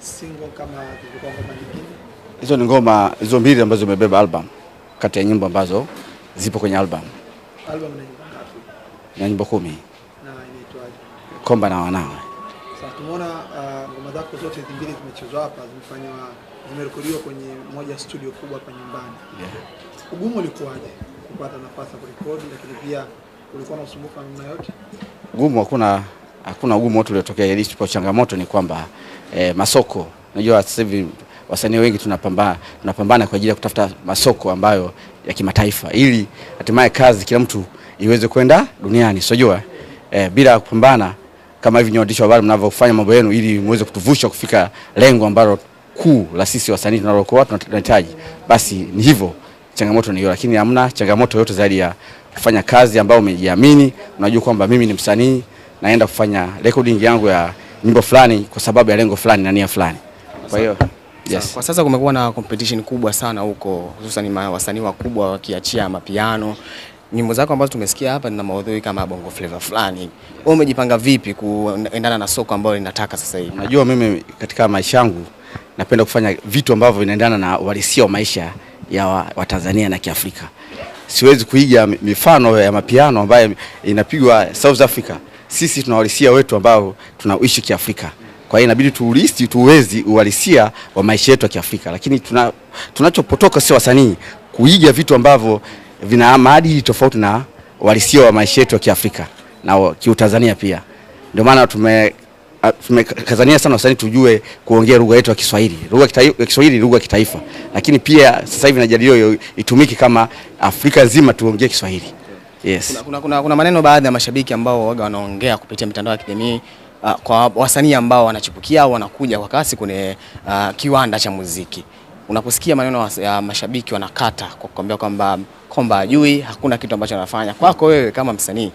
single kama zilikuwa ngoma nyingine? Hizo ni ngoma, hizo mbili ambazo zimebeba album, kati ya nyimbo ambazo zipo kwenye album. Album ina nyimbo ngapi? Na nyimbo 10. Na inaitwaje? Komba na Wanawe. Sasa tumeona ngoma zako zote mbili zimechezwa hapa, zimerekodiwa kwenye moja studio kubwa hapa nyumbani. Yeah. Ugumu ulikuwaje kupata nafasi ya kurekodi, lakini pia ulikuwa na usumbufu namna yote? Ugumu hakuna ugumu wote uliotokea, ili changamoto ni kwamba masoko. Unajua sasa hivi wasanii wengi tunapambana kwa ajili ya kutafuta masoko ambayo ya kimataifa, ili hatimaye kazi kila mtu iweze kwenda duniani. Unajua bila kupambana kama hivi waandishi wa habari mnavyofanya mambo yenu, ili muweze kutuvusha kufika lengo ambalo kuu la sisi wasanii tunalokuwa tunahitaji, basi ni hivyo. Changamoto ni hiyo, lakini hamna changamoto yote zaidi ya kufanya kazi ambayo umejiamini. Unajua kwamba mimi ni msanii, naenda kufanya recording yangu ya nyimbo fulani kwa sababu ya lengo fulani na nia fulani. Kwa hiyo yes. Kwa sasa kumekuwa na competition kubwa sana huko, hususan wasanii wakubwa wakiachia mapiano. Nyimbo zako ambazo tumesikia hapa na maudhui kama bongo flavor fulani. Wewe umejipanga vipi kuendana na soko ambalo linataka sasa hivi? Unajua mimi katika maisha yangu napenda kufanya vitu ambavyo vinaendana na uhalisia wa maisha ya wa Tanzania na Kiafrika. Siwezi kuiga mifano ya mapiano ambayo inapigwa South Africa. Sisi tuna uhalisia wetu ambao tunaishi Kiafrika. Kwa hiyo inabidi tuwezi uhalisia wa maisha yetu ya Kiafrika, lakini tunachopotoka sio wasanii kuiga vitu ambavyo vina maadili tofauti na uhalisia wa maisha yetu ya Kiafrika na kiutanzania pia. Ndio maana tumekazania sana wasanii tujue kuongea lugha yetu ya Kiswahili. Lugha ya Kiswahili ni lugha ya kitaifa, lakini pia sasa hivi najadiliwa itumiki kama Afrika nzima tuongee Kiswahili. Yes. Kuna maneno baadhi ya mashabiki ambao waga wanaongea kupitia mitandao ya kijamii kwa wasanii ambao wanachipukia au wanakuja kwa kasi kwenye kiwanda cha muziki. Unaposikia maneno ya mashabiki wanakata kwa kuambia kwamba Komba hajui, hakuna kitu ambacho anafanya, kwako wewe kama msanii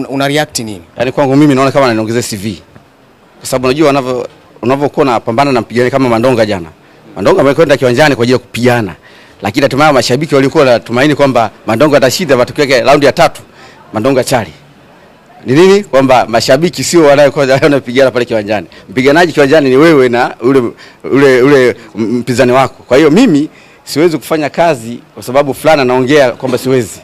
una react nini? Yaani kwangu mimi naona kama ananiongezea CV. Kwa sababu unajua unavyokuwa unapambana na mpigani kama Mandonga jana. Mandonga amekwenda kiwanjani kwa ajili ya kupigana. Lakini hatimaye mashabiki walikuwa wanatumaini kwamba Mandonga atashinda, matokeo yake raundi ya 3 Mandonga chali. Ni nini? Kwamba mashabiki sio wanapigana pale kiwanjani. Mpiganaji kiwanjani ni wewe na ule mpinzani wako. Kwa hiyo mimi siwezi kufanya kazi kwa sababu fulani anaongea kwamba siwezi.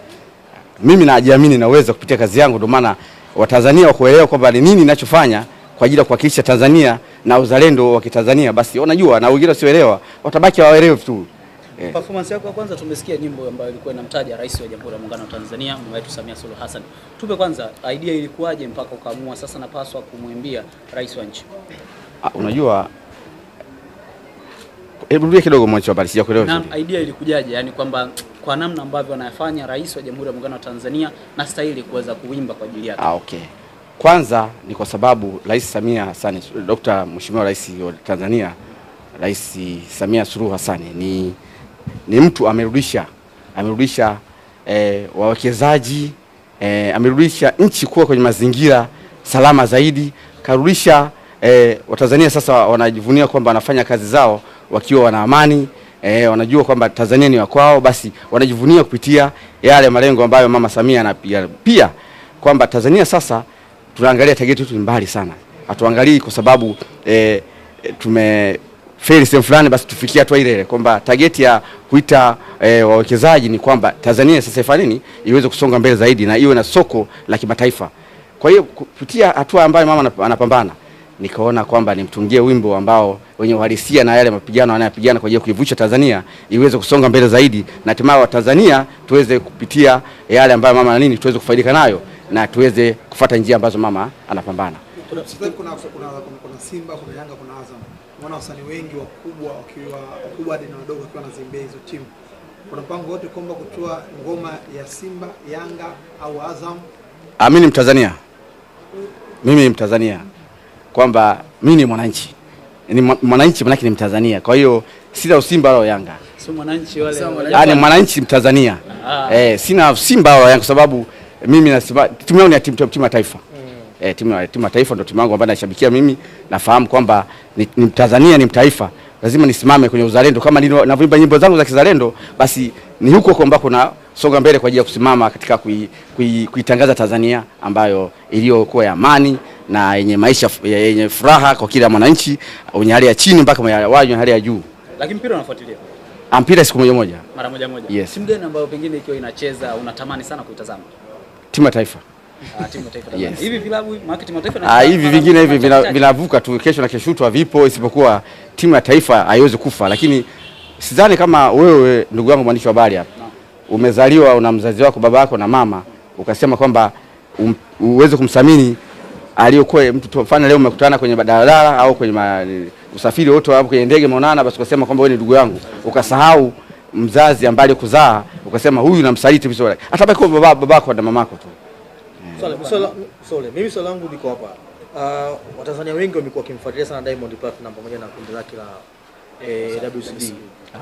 Mimi najiamini naweza kupitia kazi yangu, ndio maana Watanzania wakuelewa kwamba ni nini ninachofanya kwa ajili ya kuwakilisha Tanzania na uzalendo wa Kitanzania. Basi wanajua, na wengine wasioelewa watabaki hawaelewi tu. Performance yako ya kwanza tumesikia nyimbo ambayo ilikuwa inamtaja Rais wa Jamhuri ya Muungano wa Tanzania, Mama wetu Samia Suluhu Hassan. Tupe kwanza idea ilikuwaje mpaka ukaamua sasa napaswa kumwimbia rais wa nchi? Unajua, rudia kidogo mwanzo habari sijakuelewa. Na idea ilikujaje, yani kwamba kwa namna ambavyo anayafanya Rais wa Jamhuri ya Muungano wa Tanzania na stahili kuweza kuimba kwa ajili yake? Okay. Kwanza ni kwa sababu Rais Samia Hassan, Dr. Mheshimiwa Rais wa Tanzania, Rais Samia Suluhu Hassan ni mtu amerudisha wawekezaji, amerudisha nchi kuwa kwenye mazingira salama zaidi, karudisha Watanzania sasa wanajivunia kwamba wanafanya kazi zao wakiwa wana amani, wanajua kwamba Tanzania ni wakwao, basi wanajivunia kupitia yale malengo ambayo Mama Samia anapiga. Pia kwamba Tanzania sasa tunaangalia target yetu mbali sana. Hatuangalii kwa sababu tumefeli sehemu fulani basi tufikie hatua ile kwamba target ya kuita wawekezaji ni kwamba Tanzania sasa ifanye nini iweze kusonga mbele zaidi na iwe na soko la kimataifa. Kwa hiyo kupitia hatua ambayo mama anapambana, nikaona kwamba nimtungie wimbo ambao wenye uhalisia na yale mapigano anayopigana kwa ajili ya kuivusha Tanzania iweze kusonga mbele zaidi, na hatimaye wa Tanzania tuweze kupitia yale ambayo mama tuweze kufaidika nayo na tuweze kufuata njia ambazo mama anapambana. Kuna Simba, kuna Yanga, kuna Azam. Wana wasanii wengi wakubwa hadi na wadogo wakiwa wanazimbia hizo timu. Kuna mpango wote kwamba kutoa ngoma ya Simba, Yanga au Azam? Mimi ni Mtanzania. Mimi ni Mtanzania. Kwamba mimi ni mwananchi. Ni mwananchi maana ni Mtanzania. Kwa hiyo sina Simba wala Yanga. Sio mwananchi wale. Yaani mwananchi Mtanzania. Sina Simba wala Yanga kwa sababu mimi nasema timu yangu ni timu ya taifa. Timu ya taifa ndio timu yangu ambayo nashabikia mimi. Nafahamu kwamba ni Mtanzania, ni mtaifa. Lazima nisimame kwenye uzalendo. Kama ninavyoimba nyimbo zangu za kizalendo, basi ni huko kwamba kuna songa mbele kwa ajili ya kusimama katika kuitangaza Tanzania ambayo iliyokuwa ya amani na yenye maisha yenye furaha kwa kila mwananchi, wenye hali ya chini mpaka wenye hali ya juu. Lakini mpira unafuatilia? Mpira siku moja. Mara moja. Yes. Timu gani ambayo pengine ikiwa inacheza unatamani sana kuitazama? Timu ya taifa. Timu ya taifa. Yes. Hivi vilabu market timu ya taifa na hivi vingine hivi vinavuka tu, kesho na kesho vipo, isipokuwa timu ya taifa haiwezi kufa. Lakini sidhani kama wewe ndugu yangu mwandishi wa habari hapa umezaliwa una mzazi wako babako na mama ukasema kwamba uweze kumthamini aliyokuwa mtu mfano leo umekutana kwenye daladala au kwenye usafiri wote hapo kwenye ndege umeonana, basi ukasema kwamba wewe ni ndugu yangu, ukasahau mzazi ambaye alikuzaa, ukasema huyu namsaliti vizuri, atabaki kwa babako na mamako tu. Mimi swali langu liko hapa. Watanzania wengi wamekuwa wakimfuatilia sana Diamond Platinum pamoja na kundi lake la WCB.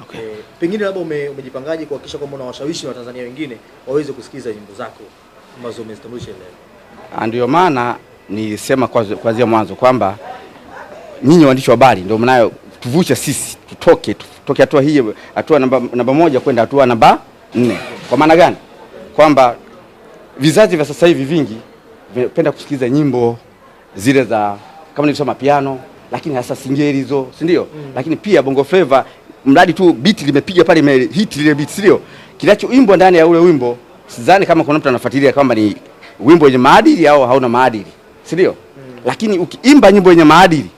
Okay. Pengine labda umejipangaje kuhakikisha kwamba unawashawishi Watanzania wengine waweze kusikiza nyimbo zako ambazo umezitambulisha leo? Ndio maana nilisema kuanzia mwanzo kwamba nyinyi waandishi wa habari ndio mnayo tuvusha sisi tutoke hatua hii, hatua namba moja kwenda hatua namba 4. Kwa maana gani? Kwamba vizazi vya sasa hivi vingi vinapenda kusikiza nyimbo zile za kama nilisema piano, lakini hasa singeli hizo, si ndio? Lakini pia bongo flava, mradi tu beat limepiga pale hit ile beat, si ndio? Kinachoimbwa ndani ya ule wimbo sidhani kama kuna mtu anafuatilia kwamba ni wimbo wenye maadili au hauna maadili, si ndio? Lakini ukiimba nyimbo yenye maadili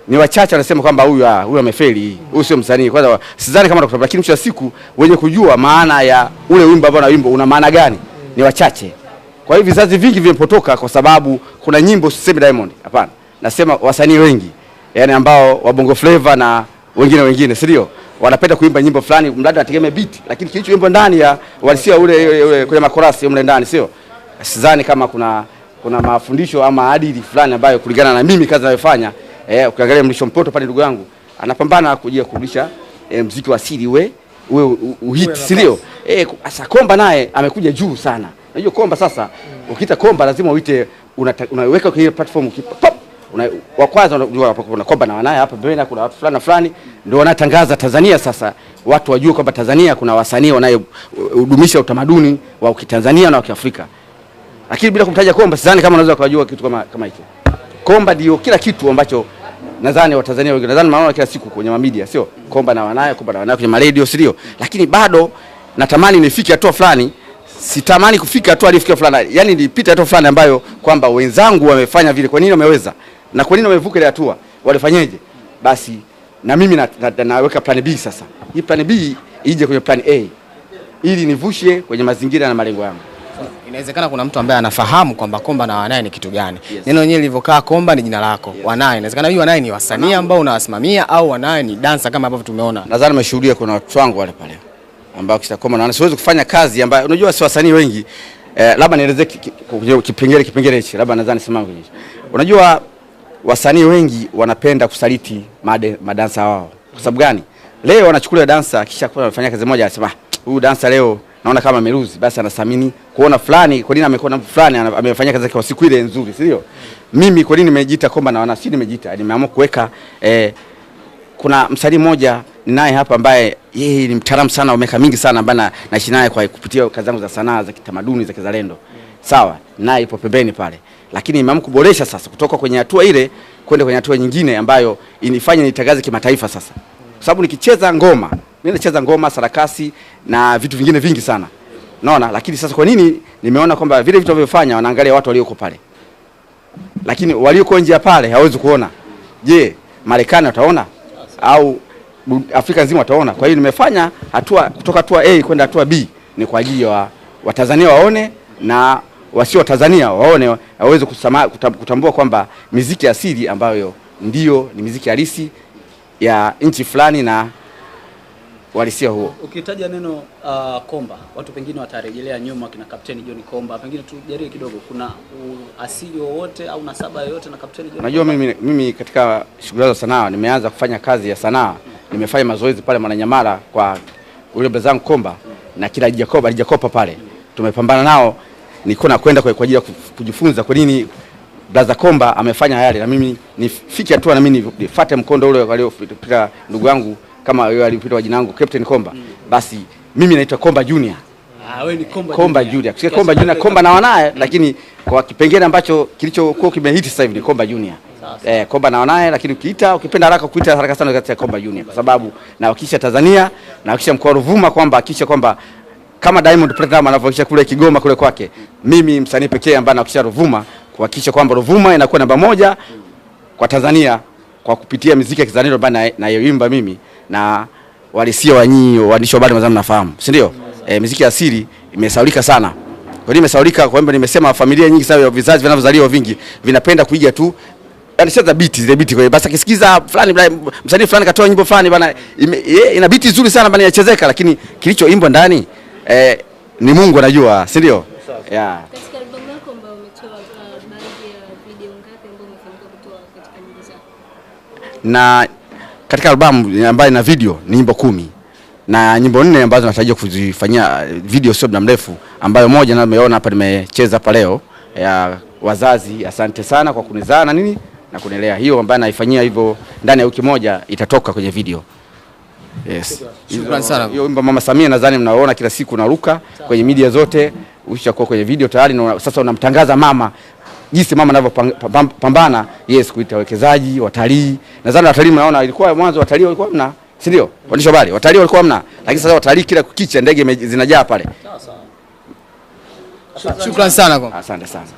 ni wachache wanasema kwamba huyu amefeli, huyu sio msanii. Kwanza sidhani kama atakupa, lakini mwisho wa siku wenye kujua maana ya ule wimbo ambao wimbo una maana gani ni wachache. Kwa hiyo vizazi vingi vimepotoka kwa sababu kuna nyimbo, sisemi Diamond, hapana, nasema wasanii wengi yani ambao wa bongo flava na wengine, si ndio? Wanapenda kuimba nyimbo fulani mradi ategemea beat, lakini kilichoimbwa ndani ya walisia ule kwenye makorasi mle ndani, sio? Sidhani kama kuna mafundisho ama maadili fulani ambayo kulingana na mimi kazi ninayofanya. Ukiangalia Mlisho Mpoto pale ndugu yangu anapambana kujia kurudisha muziki wa asili we uhit, si ndio? Sasa Komba naye amekuja juu sana. Unajua Komba sasa ukiita Komba lazima uite unaweka kwenye platform pop. Wa kwanza unajua kuna Komba na wanaye hapa mbele kuna watu fulani ndio wanatangaza Tanzania. Sasa watu wajue kwamba Tanzania kuna wasanii wanaohudumisha utamaduni wa Kitanzania na wa Kiafrika. Lakini bila kumtaja Komba sidhani kama unaweza kujua kitu kama hicho. Komba ndio kila kitu ambacho nadhani Watanzania wengi nadhani wanaona kila siku kwenye media, sio? Komba na wanaye kwenye radio, sio? Lakini bado natamani nifike hatua fulani, sitamani kufika hatua alifikia fulani. Yaani nilipita hatua fulani ambayo kwamba wenzangu wamefanya vile, kwa nini wameweza? Na kwa nini wamevuka ile hatua? Walifanyaje? Basi na mimi naweka plan B sasa. Hii plan B ije kwenye plan A ili nivushe kwenye mazingira na malengo yangu. Inawezekana kuna mtu ambaye anafahamu kwamba Komba na wanaye ni kitu gani. Yes. Neno lenyewe lilivyokaa Komba ni jina lako. Yes. Wanaye inawezekana hiyo wanaye ni wasanii ambao unawasimamia au wanaye ni dansa kama ambavyo tumeona. Nadhani nimeshuhudia kuna watu wangu wale pale ambao kisha Komba na siwezi kufanya kazi ambayo unajua si wasanii wengi. Labda nieleze kipengele hichi, labda nadhani simama kwenye. Unajua wasanii wengi wanapenda kusaliti madansa wao. Kwa sababu gani? Leo wanachukulia dansa kisha kwa wanafanya kazi moja anasema huyu dansa leo naona kama ameruzi, basi anasamini kuona fulani kwa nini amekuwa fulani amefanya kazi kwa siku ile nzuri, si ndio? Mimi kwa nini nimejiita Komba na wana si nimejiita, nimeamua kuweka kuna msanii mmoja ninaye hapa ambaye yeye ni mtaalamu sana wa miaka mingi sana ambaye naishi naye kwa kupitia kazi zangu za sanaa za kitamaduni za kizalendo. Sawa, naye ipo pembeni pale. Lakini nimeamua kuboresha sasa kutoka kwenye hatua ile kwenda kwenye hatua nyingine ambayo inifanye nitangaze kimataifa sasa. Kwa sababu nikicheza ngoma, mimi nacheza ngoma, sarakasi na vitu vingine vingi sana. Unaona? Lakini sasa kwa nini nimeona kwamba vile vitu wanavyofanya wanaangalia watu walioko pale. Lakini walioko nje pale hawezi kuona. Je, Marekani wataona au Afrika nzima wataona? Kwa hiyo nimefanya hatua kutoka hatua A kwenda hatua B ni kwa ajili ya Watanzania waone na wasio wa Tanzania waone, waweze kutambua kwamba muziki asili ambayo ndio ni muziki halisi ya nchi fulani na walisia huo. Ukitaja neno Komba, watu pengine watarejelea nyuma kina Kapteni John Komba. Pengine tujarie kidogo, kuna asili wowote au nasaba yoyote na Kapteni John? Unajua mimi katika shughuli za sanaa nimeanza kufanya kazi ya sanaa. Nimefanya mazoezi pale Mwananyamala kwa ule brother Komba na kila Jacoba pale. Tumepambana nao, niko na kwenda kwa ajili ya kujifunza kwa nini brother Komba amefanya yale, na mimi nifike hatua na mimi nifuate mkondo ule waliopita ndugu yangu kama yeye alipita jina langu Captain Komba. Basi mimi naitwa Komba Junior. Wewe ni Komba Junior. Kusikia Komba Junior, Komba na wanaye, lakini kwa kipengele ambacho kilichokuwa kimehiti sasa hivi ni Komba Junior. Komba na wanaye, lakini ukipenda haraka kuita haraka sana katika Komba Junior kwa sababu nawakilisha Tanzania, nawakilisha mkoa wa Ruvuma, kwamba kama Diamond Platinum anavyowakilisha kule Kigoma kule kwake, mimi msanii pekee ambaye nawakilisha Ruvuma, kuhakikisha kwamba Ruvuma inakuwa namba 1 kwa Tanzania kwa kupitia muziki ya Kizalendo ambayo nayoimba mimi na walisia waandishi wa habari mzama nafahamu, si ndio? Muziki asili imesaulika sana. Kwa nini imesaulika? Kwa sababu nimesema familia nyingi sana, vizazi vinavyozaliwa vingi vinapenda kuiga tu yani sasa zile beat kwa basi akisikiza fulani msanii fulani katoa nyimbo fulani bana ina beat nzuri sana bana inachezeka, lakini kilichoimbwa ndani ni Mungu anajua, si ndio? Yeah. Katika albamu yako ambayo umetoa baadhi ya video ngapi ambazo umefanikiwa kutoa katika nyimbo zako? Na katika albamu ambayo ina video ni nyimbo 10 na nyimbo 4 ambazo natarajia kuzifanyia video sio muda mrefu, ambayo moja na nimeona hapa nimecheza hapa leo ya wazazi, asante sana kwa kunizaa na nini na kunilea. Hiyo ambayo naifanyia hivyo ndani ya wiki moja itatoka kwenye video. Yes. Shukrani sana. Hiyo wimbo Mama Samia nadhani mnaona kila siku naruka kwenye media zote, ushakuwa kwenye video tayari na sasa unamtangaza mama jinsi mama anavyopambana kuita wawekezaji, watalii. Nadhani watalii mnaona ilikuwa mwanzo watalii walikuwa mna, si ndio? Waandishi wa habari, watalii walikuwa mna, lakini sasa watalii kila kukicha ndege zinajaa pale. Shukrani sana kwa. Asante sana.